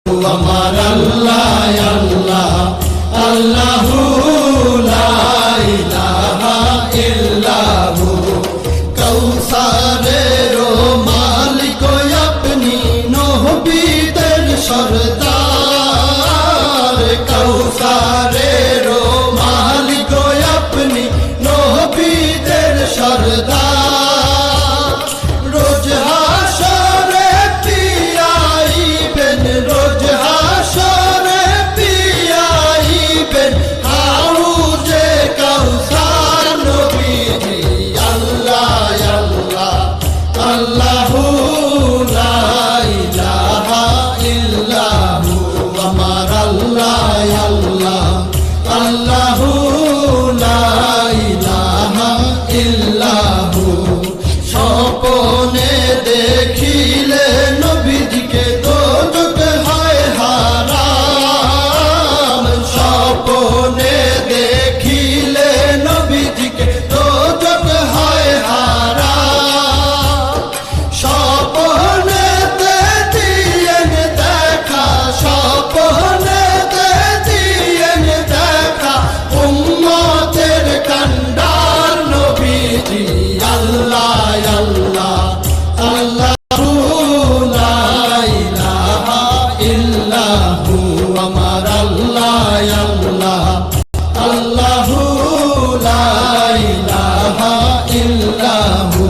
আমার আল্লাহ আল্লাহ আল্লাহু লা ইলাহা ইল্লাহু কৌসারের মালিক আপনি নবীদের সরদার কৌসারের মালিক আপনি নবীদের সরদার রোজ হাসরে পিয়াইবেন রোজ হাসরে পিয়াইবেন হাউজে কাউসার নবীজি আল্লাহ আল্লাহ আল্লাহু লা ইলাহা ইল্লাহু আমার আল্লাহ আল্লাহ আল্লাহু লা ইলাহা ইল্লাহু স্বপ্নে দেখিলে নবীজিকে দোজখ হয় হারাম স্বপ্নে দেখিলে নবীজিকে দোজখ হয় হারাম স্বপ্নেতে দিয়েন দেখা স্বপ্নেতে দিয়েন দেখা উম্মতের কান্ডার নবীজি আল্লাহ আল্লাহ আল্লাহু লা ইলাহা ইল্লাহু আমার আল্লাহ আল্লাহ আল্লাহু লা ইলাহা ইল্লাহু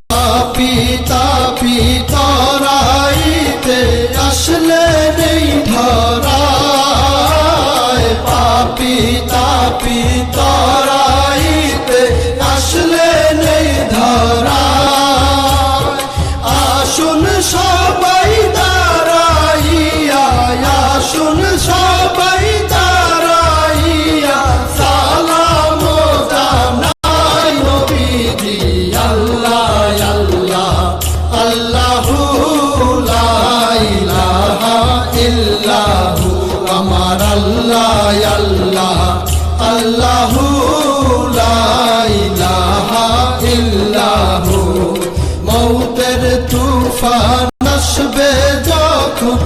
পাপী তাপী তরাইতে আসলে নেই ধরায় পাপী তাপী তরাইতে আসলে নেই ধরায় আসুন সবাই দাঁড়াইয়া আসুন সবাই দাঁড়াইয়া সালাম জানাই নবীজি আল্লাহ আল্লাহ আল্লাহু লা ইলাহা ইল্লাহু আমার আল্লাহ আল্লাহ আল্লাহু লা ইলাহা ইল্লাহু মৌতের তুফান আসবে যখন